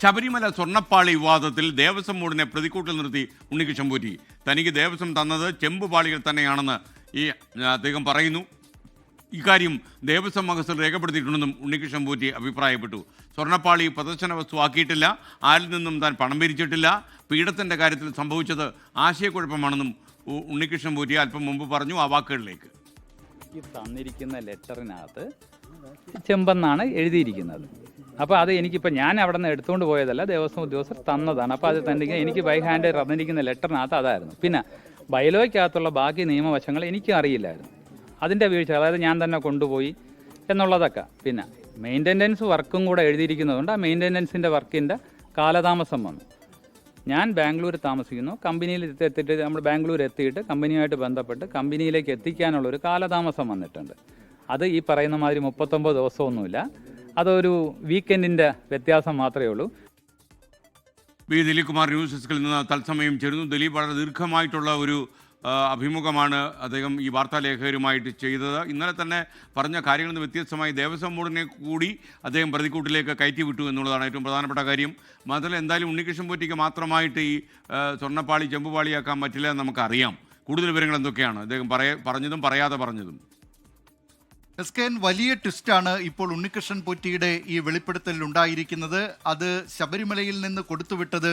ശബരിമല സ്വർണ്ണപ്പാളി വിവാദത്തിൽ ദേവസ്വം ബോർഡിനെ പ്രതിക്കൂട്ടിൽ നിർത്തി ഉണ്ണികൃഷ്ണൻ പോറ്റി. തനിക്ക് ദേവസ്വം തന്നത് ചെമ്പുപാളികൾ തന്നെയാണെന്ന് അദ്ദേഹം പറയുന്നു. ഇക്കാര്യം ദേവസ്വം മഹസർ രേഖപ്പെടുത്തിയിട്ടുണ്ടെന്നും ഉണ്ണികൃഷ്ണൻ പോറ്റി അഭിപ്രായപ്പെട്ടു. സ്വർണ്ണപ്പാളി പ്രദർശന വസ്തുവാക്കിയിട്ടില്ല, ആരിൽ നിന്നും താൻ പണം പിരിച്ചിട്ടില്ല, പീഠത്തിൻ്റെ കാര്യത്തിൽ സംഭവിച്ചത് ആശയക്കുഴപ്പമാണെന്നും ഉണ്ണികൃഷ്ണൻ പോറ്റി അല്പം മുമ്പ് പറഞ്ഞു. ആ വാക്കുകളിലേക്ക്. ഈ തന്നിരിക്കുന്ന ലെറ്ററിനകത്ത് ചെമ്പെന്നാണ് എഴുതിയിരിക്കുന്നത്. അപ്പോൾ അത് എനിക്കിപ്പോൾ ഞാൻ അവിടെ നിന്ന് എടുത്തുകൊണ്ട് പോയതല്ല, ദേവസ്വം ഉദ്യോഗസ്ഥർ തന്നതാണ്. അപ്പോൾ അത് തന്നെ എനിക്ക് ബൈ ഹാൻഡ് തന്നിരിക്കുന്ന ലെറ്ററിനകത്ത് അതായിരുന്നു. പിന്നെ ബൈലോയ്ക്കകത്തുള്ള ബാക്കി നിയമവശങ്ങൾ എനിക്കും അറിയില്ലായിരുന്നു. അതിൻ്റെ വീഴ്ച, അതായത് ഞാൻ തന്നെ കൊണ്ടുപോയി എന്നുള്ളതൊക്കെ. പിന്നെ മെയിൻ്റനൻസ് വർക്കും കൂടെ എഴുതിയിരിക്കുന്നതുകൊണ്ട് ആ മെയിൻ്റനൻസിൻ്റെ വർക്കിൻ്റെ കാലതാമസം വന്നു. ഞാൻ ബാംഗ്ലൂർ താമസിക്കുന്നു. കമ്പനിയിൽ എത്തിയിട്ട് നമ്മൾ ബാംഗ്ലൂർ എത്തിയിട്ട് കമ്പനിയുമായിട്ട് ബന്ധപ്പെട്ട് കമ്പനിയിലേക്ക് എത്തിക്കാനുള്ളൊരു കാലതാമസം വന്നിട്ടുണ്ട്. അത് ഈ പറയുന്ന മാതിരി 39 ദിവസമൊന്നുമില്ല, അതൊരു വീക്കെൻഡിൻ്റെ വ്യത്യാസം മാത്രമേ ഉള്ളൂ. ദിലീപ് കുമാർ ന്യൂസ് ഡെസ്കിൽ നിന്ന് തത്സമയം ചേരുന്നു. ദിലീപ് വളരെ ദീർഘമായിട്ടുള്ള ഒരു അഭിമുഖമാണ് അദ്ദേഹം ഈ വാർത്താലേഖകരുമായിട്ട് ചെയ്തത്. ഇന്നലെ തന്നെ പറഞ്ഞ കാര്യങ്ങളിൽ നിന്ന് വ്യത്യസ്തമായി ദേവസ്വം ബോർഡിനെ കൂടി അദ്ദേഹം പ്രതിക്കൂട്ടിലേക്ക് കയറ്റി വിട്ടു എന്നുള്ളതാണ് ഏറ്റവും പ്രധാനപ്പെട്ട കാര്യം. മാത്രമല്ല, എന്തായാലും ഉണ്ണികൃഷ്ണൻ പോറ്റിക്ക് മാത്രമായിട്ട് ഈ സ്വർണ്ണപ്പാളി ചെമ്പുപാളിയാക്കാൻ പറ്റില്ല എന്ന് നമുക്കറിയാം. കൂടുതൽ വിവരങ്ങൾ എന്തൊക്കെയാണ് അദ്ദേഹം പറഞ്ഞതും പറയാതെ പറഞ്ഞതും? എസ്കെൻ, വലിയ ട്വിസ്റ്റാണ് ഇപ്പോൾ ഉണ്ണികൃഷ്ണൻ പോറ്റിയുടെ ഈ വെളിപ്പെടുത്തലിൽ ഉണ്ടായിരിക്കുന്നത്. അത് ശബരിമലയിൽ നിന്ന് കൊടുത്തുവിട്ടത്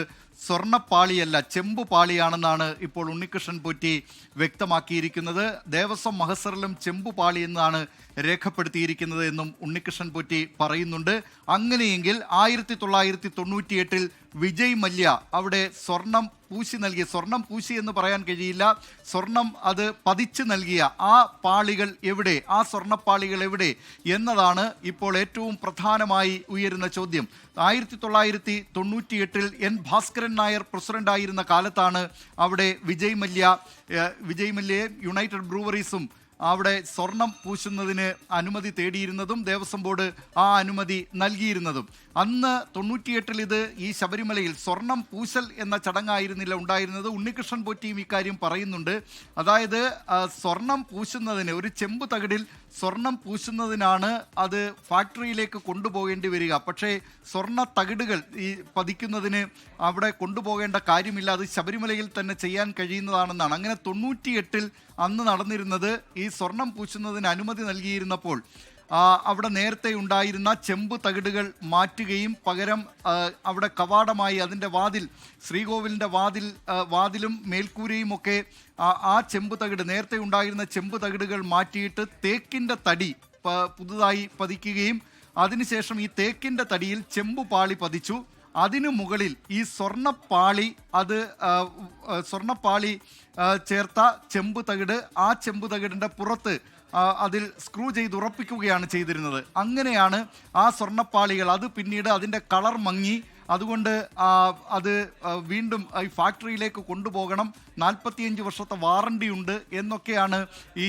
സ്വർണ്ണപ്പാളിയല്ല, ചെമ്പുപാളിയാണെന്നാണ് ഇപ്പോൾ ഉണ്ണികൃഷ്ണൻ പോറ്റി വ്യക്തമാക്കിയിരിക്കുന്നത്. ദേവസ്വം മഹസറിലും ചെമ്പുപാളി എന്നാണ് രേഖപ്പെടുത്തിയിരിക്കുന്നത് എന്നും ഉണ്ണികൃഷ്ണൻ പോറ്റി പറയുന്നുണ്ട്. അങ്ങനെയെങ്കിൽ 1998 വിജയ് മല്യ അവിടെ സ്വർണം പൂശി നൽകിയ, സ്വർണം പൂശി എന്ന് പറയാൻ കഴിയില്ല, സ്വർണം അത് പതിച്ചു നൽകിയ ആ പാളികൾ എവിടെ, ആ സ്വർണ്ണപ്പാളികൾ എവിടെ എന്നതാണ് ഇപ്പോൾ ഏറ്റവും പ്രധാനമായി ഉയരുന്ന ചോദ്യം. 1998 എൻ ഭാസ്കരൻ നായർ പ്രസിഡന്റായിരുന്ന കാലത്താണ് അവിടെ വിജയ് മല്യയെ യുണൈറ്റഡ് ബ്രൂവറീസും അവിടെ സ്വർണം പൂശുന്നതിന് അനുമതി തേടിയിരുന്നതും ദേവസ്വം ബോർഡ് ആ അനുമതി നൽകിയിരുന്നതും. അന്ന് 98 ഇത് ഈ ശബരിമലയിൽ സ്വർണം പൂശൽ എന്ന ചടങ്ങായിരുന്നില്ല ഉണ്ടായിരുന്നത്. ഉണ്ണികൃഷ്ണൻ പോറ്റിയും ഇക്കാര്യം പറയുന്നുണ്ട്. അതായത് സ്വർണം പൂശുന്നതിന്, ഒരു ചെമ്പ് തകിടിൽ സ്വർണം പൂശുന്നതിനാണ് അത് ഫാക്ടറിയിലേക്ക് കൊണ്ടുപോകേണ്ടി വരിക. പക്ഷേ സ്വർണ്ണ തകിടുകൾ ഈ പതിക്കുന്നതിന് അവിടെ കൊണ്ടുപോകേണ്ട കാര്യമില്ല, അത് ശബരിമലയിൽ തന്നെ ചെയ്യാൻ കഴിയുന്നതാണെന്നാണ്. അങ്ങനെ 98 അന്ന് നടന്നിരുന്നത് ഈ സ്വർണം പൂശുന്നതിന് അനുമതി നൽകിയിരുന്നപ്പോൾ അവിടെ നേരത്തെ ഉണ്ടായിരുന്ന ചെമ്പ് തകിടുകൾ മാറ്റുകയും പകരം അവിടെ കവാടമായി അതിൻ്റെ വാതിൽ, ശ്രീകോവിലിൻ്റെ വാതിലും മേൽക്കൂരയും ഒക്കെ ആ ചെമ്പ് തകിട്, നേരത്തെ ഉണ്ടായിരുന്ന ചെമ്പ് തകിടുകൾ മാറ്റിയിട്ട് തേക്കിൻ്റെ തടി പുതുതായി പതിക്കുകയും അതിനുശേഷം ഈ തേക്കിൻ്റെ തടിയിൽ ചെമ്പുപാളി പതിച്ചു. അതിനു മുകളിൽ ഈ സ്വർണ്ണപ്പാളി ചേർത്ത ചെമ്പ് തകിട്, ആ ചെമ്പ് തകിടിൻ്റെ പുറത്ത് അതിൽ സ്ക്രൂ ചെയ്ത് ഉറപ്പിക്കുകയാണ് ചെയ്തിരുന്നത്. അങ്ങനെയാണ് ആ സ്വർണ്ണപ്പാളികൾ, അത് പിന്നീട് അതിൻ്റെ കളർ മങ്ങി, അതുകൊണ്ട് അത് വീണ്ടും ഈ ഫാക്ടറിയിലേക്ക് കൊണ്ടുപോകണം, 45 വർഷത്തെ വാറണ്ടി ഉണ്ട് എന്നൊക്കെയാണ് ഈ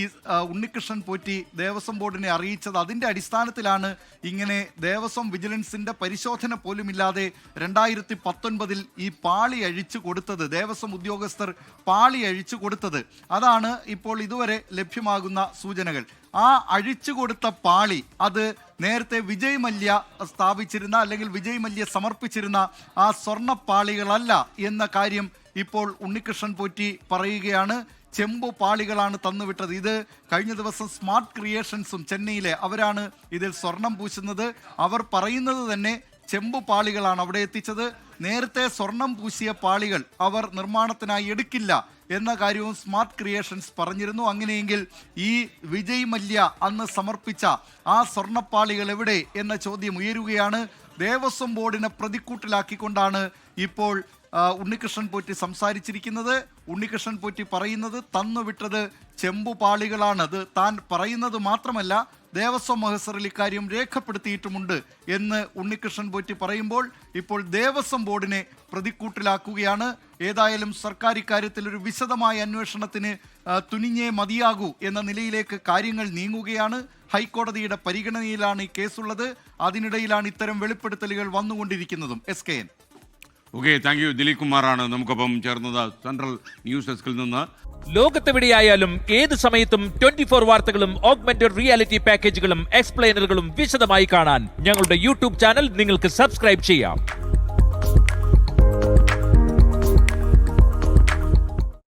ഉണ്ണികൃഷ്ണൻ പോറ്റി ദേവസ്വം ബോർഡിനെ അറിയിച്ചത്. അതിൻ്റെ അടിസ്ഥാനത്തിലാണ് ഇങ്ങനെ ദേവസ്വം വിജിലൻസിൻ്റെ പരിശോധന പോലുമില്ലാതെ 2019 ഈ പാളി അഴിച്ചു കൊടുത്തത്, ദേവസ്വം ഉദ്യോഗസ്ഥർ പാളി അഴിച്ചു കൊടുത്തത്. അതാണ് ഇപ്പോൾ ഇതുവരെ ലഭ്യമാകുന്ന സൂചനകൾ. ആ അഴിച്ചു കൊടുത്ത പാളി അത് നേരത്തെ വിജയ് മല്യ സ്ഥാപിച്ചിരുന്ന, അല്ലെങ്കിൽ വിജയ് മല്യ സമർപ്പിച്ചിരുന്ന ആ സ്വർണ്ണപ്പാളികളല്ല എന്ന കാര്യം ഇപ്പോൾ ഉണ്ണികൃഷ്ണൻ പോറ്റി പറയുകയാണ്. ചെമ്പു പാളികളാണ് തന്നുവിട്ടത്. ഇത് കഴിഞ്ഞ ദിവസം സ്മാർട്ട് ക്രിയേഷൻസും ചെന്നൈയിലെ അവരാണ് ഇതിൽ സ്വർണം പൂശുന്നത്. അവർ പറയുന്നത് തന്നെ ചെമ്പു പാളികളാണ് അവിടെ എത്തിച്ചത്. നേരത്തെ സ്വർണം പൂശിയ പാളികൾ അവർ നിർമ്മാണത്തിനായി എടുക്കില്ല എന്ന കാര്യവും സ്മാർട്ട് ക്രിയേഷൻസ് പറഞ്ഞിരുന്നു. അങ്ങനെയെങ്കിൽ ഈ വിജയ് മല്യ അന്ന് സമർപ്പിച്ച ആ സ്വർണ്ണപ്പാളികൾ എവിടെ എന്ന ചോദ്യം ഉയരുകയാണ്. ദേവസ്വം ബോർഡിനെ പ്രതിക്കൂട്ടിലാക്കിക്കൊണ്ടാണ് ഇപ്പോൾ ഉണ്ണികൃഷ്ണൻ പോറ്റി സംസാരിച്ചിരിക്കുന്നത്. ഉണ്ണികൃഷ്ണൻ പോറ്റി പറയുന്നത് തന്നുവിട്ടത് ചെമ്പുപാളികളാണ്. അത് താൻ പറയുന്നത് മാത്രമല്ല, ദേവസ്വം മഹസറിൽ ഇക്കാര്യം രേഖപ്പെടുത്തിയിട്ടുമുണ്ട് എന്ന് ഉണ്ണികൃഷ്ണൻ പോറ്റി പറയുമ്പോൾ ഇപ്പോൾ ദേവസ്വം ബോർഡിനെ പ്രതിക്കൂട്ടിലാക്കുകയാണ്. ഏതായാലും സർക്കാർ ഇക്കാര്യത്തിൽ ഒരു വിശദമായ അന്വേഷണത്തിന് തുനിഞ്ഞേ മതിയാകൂ എന്ന നിലയിലേക്ക് കാര്യങ്ങൾ നീങ്ങുകയാണ്. ഹൈക്കോടതിയുടെ പരിഗണനയിലാണ് ഈ കേസുള്ളത്. അതിനിടയിലാണ് ഇത്തരം വെളിപ്പെടുത്തലുകൾ വന്നുകൊണ്ടിരിക്കുന്നതും. SKN. Okay, thank you. Dileep കുമാറാണ് നമുക്കൊപ്പം ചേർന്നത് സെൻട്രൽ ന്യൂസ് ഡെസ്കിൽ നിന്ന്. ലോകത്തെവിടെയായാലും ഏത് സമയത്തും 24 വാർത്തകളും ഓഗ്മെന്റഡ് റിയാലിറ്റി പാക്കേജുകളും എക്സ്പ്ലെയിനറുകളും വിശദമായി കാണാൻ ഞങ്ങളുടെ യൂട്യൂബ് ചാനൽ നിങ്ങൾക്ക് സബ്സ്ക്രൈബ് ചെയ്യാം.